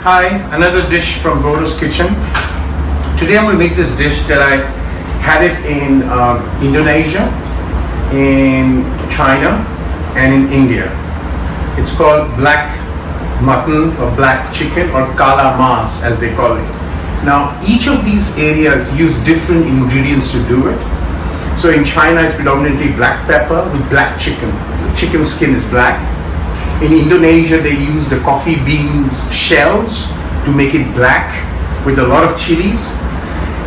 Hi, another dish from Bordo's kitchen. Today I'm going to make this dish that I had it in Indonesia, in China, and in India. It's called black mutton or black chicken or Kaala Maas as they call it. Now each of these areas use different ingredients to do it. So in China it's predominantly black pepper with black chicken. The chicken skin is black. In Indonesia, they use the coffee beans shells to make it black with a lot of chilies.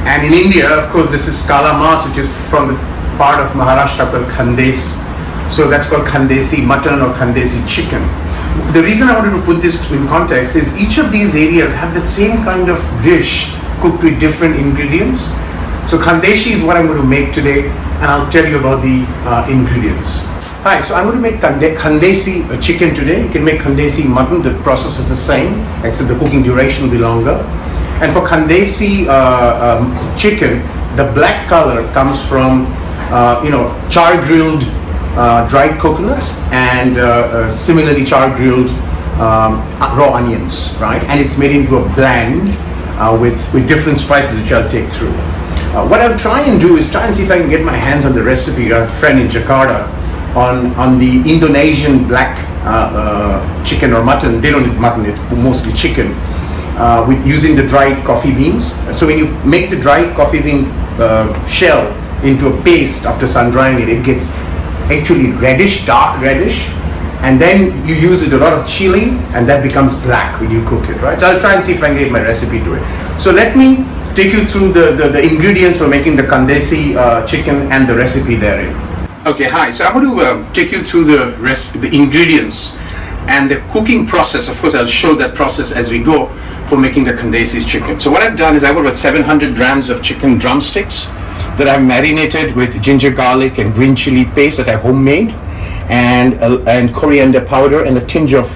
And in India, of course, this is Kaala Maas, which is from the part of Maharashtra called Khandeshi. So that's called Khandeshi mutton or Khandeshi chicken. The reason I wanted to put this in context is each of these areas have that same kind of dish cooked with different ingredients. So Khandeshi is what I'm going to make today, and I'll tell you about the ingredients. Hi, so I'm going to make Khandeshi chicken today. You can make Khandeshi mutton. The process is the same, except the cooking duration will be longer. And for Khandeshi chicken, the black color comes from char grilled dried coconut and similarly char grilled raw onions, right? And it's made into a blend with different spices, which I'll take through. What I'll try and do is try and see if I can get my hands on the recipe. I have a friend in Jakarta on the Indonesian black chicken or mutton. They don't eat mutton, it's mostly chicken, with using the dried coffee beans. So when you make the dried coffee bean shell into a paste after sun drying it, it gets actually reddish, dark reddish, and then you use it a lot of chili and that becomes black when you cook it, right? So I'll try and see if I can get my recipe to it. So let me take you through the ingredients for making the Khandeshi chicken and the recipe therein. Okay, hi. So I'm going to take you through the ingredients and the cooking process. Of course, I'll show that process as we go for making the Khandeshi chicken. So what I've done is I've got about 700 grams of chicken drumsticks that I've marinated with ginger, garlic, and green chili paste that I homemade, and coriander powder and a tinge of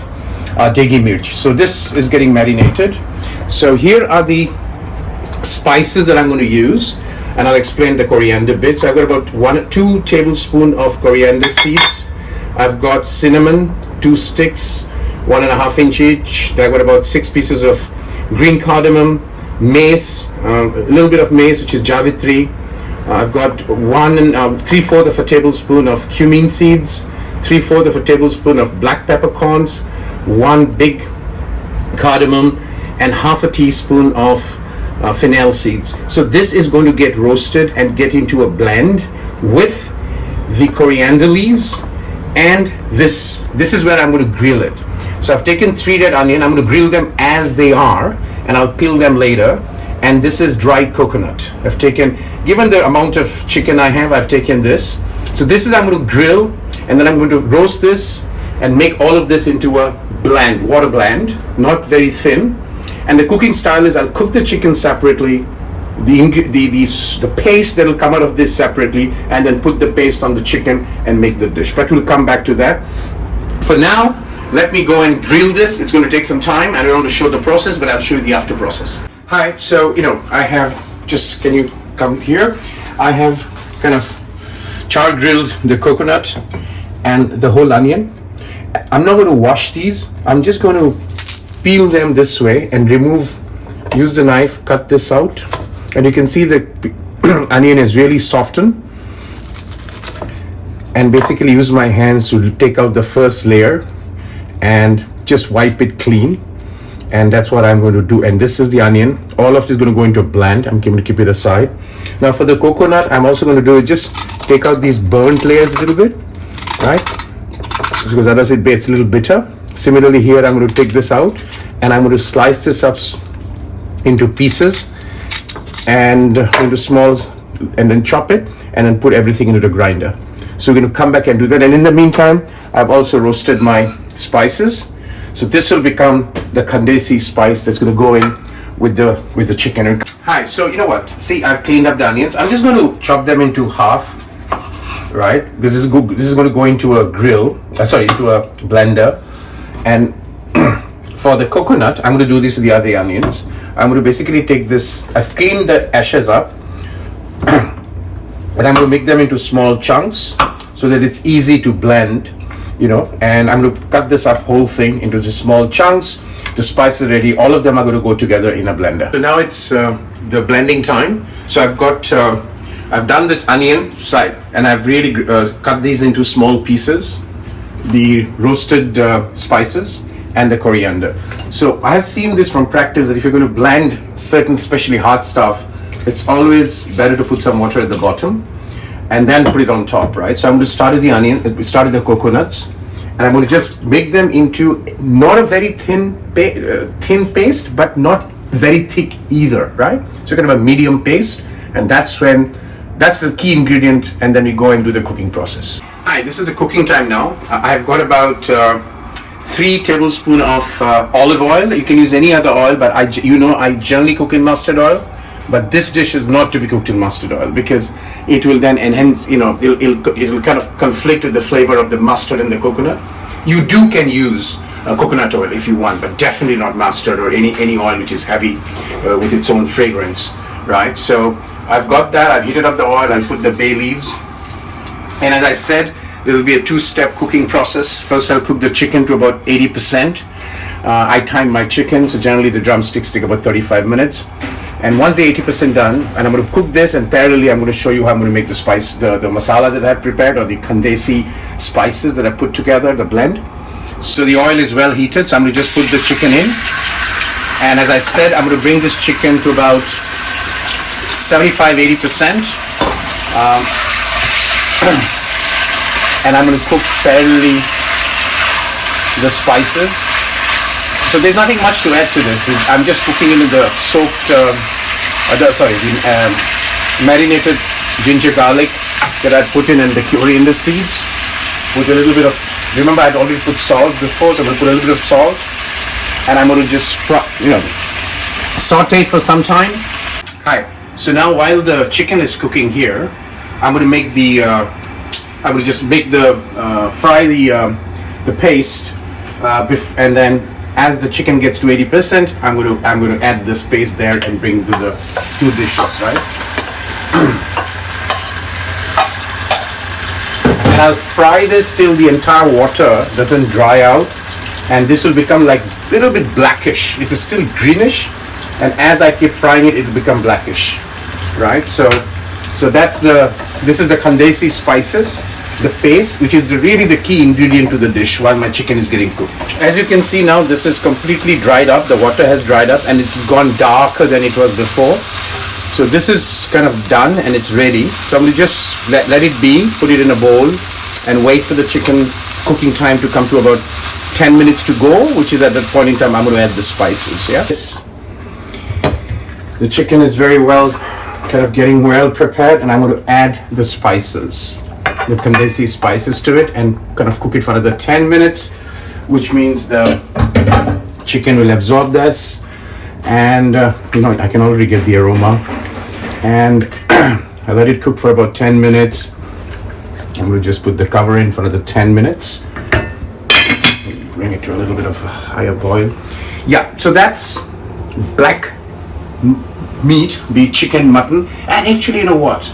degi mirch. So this is getting marinated. So here are the spices that I'm going to use, and I'll explain the coriander bit. So I've got about 2 tablespoons of coriander seeds. I've got cinnamon, 2 sticks, 1.5 inch each. Then I've got about 6 pieces of green cardamom, mace, a little bit of mace, which is javitri. I've got 3/4 of a tablespoon of cumin seeds, 3/4 of a tablespoon of black peppercorns, 1 big cardamom, and half a teaspoon of fennel seeds. So this is going to get roasted and get into a blend with the coriander leaves, and this is where I'm going to grill it. So I've taken 3 red onion. I'm going to grill them as they are, and I'll peel them later. And this is dried coconut. I've taken, given the amount of chicken I have, I've taken this. So this is, I'm going to grill, and then I'm going to roast this and make all of this into a blend, water blend, not very thin. And the cooking style is I'll cook the chicken separately, the paste that will come out of this separately, and then put the paste on the chicken and make the dish. But we'll come back to that. For now, let me go and grill this. It's going to take some time. I don't want to show the process, but I'll show you the after process. Hi, so I have can you come here? I have kind of char grilled the coconut and the whole onion. I'm not going to wash these. I'm just going to peel them this way and use the knife, cut this out. And you can see the onion is really softened. And basically use my hands to take out the first layer and just wipe it clean. And that's what I'm going to do. And this is the onion. All of this is going to go into a blend. I'm going to keep it aside. Now for the coconut, I'm also going to do is just take out these burnt layers a little bit, right? Because otherwise it gets a little bitter. Similarly here, I'm going to take this out and I'm going to slice this up into pieces and into small, and then chop it and then put everything into the grinder. So we're going to come back and do that. And in the meantime, I've also roasted my spices. So this will become the Khandeshi spice that's going to go in with the chicken. Hi, so you know what? See, I've cleaned up the onions. I'm just going to chop them into half, right? Because this is going to go into a into a blender. And for the coconut, I'm going to do this with the other onions. I'm going to basically take this. I've cleaned the ashes up, and I'm going to make them into small chunks so that it's easy to blend. and I'm going to cut this up whole thing into just small chunks. The spices are ready. All of them are going to go together in a blender. So now it's the blending time. So I've done the onion side, and I've really cut these into small pieces. The roasted spices and the coriander. So I have seen this from practice that if you're going to blend certain especially hard stuff, it's always better to put some water at the bottom and then put it on top, right? So I'm going to start with the onion, start with the coconuts, and I'm going to just make them into not a very thin paste, but not very thick either, right? So kind of a medium paste, and that's the key ingredient, and then we go and do the cooking process. Hi, this is the cooking time now. I've got about 3 tablespoons of olive oil. You can use any other oil, but I generally cook in mustard oil. But this dish is not to be cooked in mustard oil because it will then enhance, it'll kind of conflict with the flavor of the mustard and the coconut. You can use coconut oil if you want, but definitely not mustard or any oil which is heavy with its own fragrance, right? So I've got that. I've heated up the oil. I've put the bay leaves. And as I said, this will be a 2-step cooking process. First, I'll cook the chicken to about 80%. I time my chicken, so generally the drumsticks take about 35 minutes. And once the 80% done, and I'm going to cook this, and parallelly I'm going to show you how I'm going to make the masala that I've prepared, or the Khandeshi spices that I put together, the blend. So the oil is well heated, so I'm going to just put the chicken in. And as I said, I'm going to bring this chicken to about 75-80%. And I'm going to cook parallelly the spices. So there's nothing much to add to this. I'm just cooking in the marinated ginger garlic that I put in, and the coriander seeds with a little bit of, remember I'd already put salt before, so I'm going to put a little bit of salt, and I'm going to just saute it for some time. Hi. So now while the chicken is cooking here, I'm going to make fry the paste, and then as the chicken gets to 80%, I'm going to add this paste there and bring to the 2 dishes, right? And I'll fry this till the entire water doesn't dry out, and this will become like a little bit blackish. It is still greenish, and as I keep frying it, it will become blackish, right? So this is the Khandeshi spices, the paste, which is really the key ingredient to the dish while my chicken is getting cooked. As you can see now, this is completely dried up. The water has dried up and it's gone darker than it was before. So this is kind of done and it's ready. So I'm going to just let it be, put it in a bowl, and wait for the chicken cooking time to come to about 10 minutes to go, which is at that point in time I'm going to add the spices. Yeah. The chicken is very well, kind of getting well prepared, and I'm going to add the spices, the Khandeshi spices to it, and kind of cook it for another 10 minutes, which means the chicken will absorb this, and I can already get the aroma, and I let it cook for about 10 minutes. I'm going to just put the cover in for another 10 minutes. Bring it to a little bit of a higher boil. Yeah, so that's black meat, be it chicken, mutton, and actually, you know what?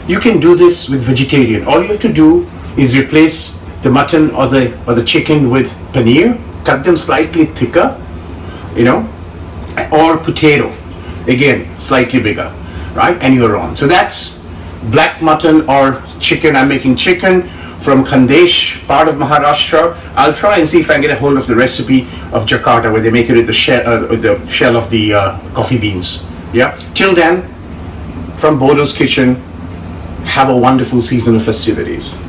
You can do this with vegetarian. All you have to do is replace the mutton or the chicken with paneer, cut them slightly thicker, or potato, again slightly bigger, right? And you're on. So that's black mutton or chicken. I'm making chicken from Khandeshi, part of Maharashtra. I'll try and see if I can get a hold of the recipe of Jakarta, where they make it with the shell of the coffee beans. Yeah. Till then, from Bordo's kitchen, have a wonderful season of festivities.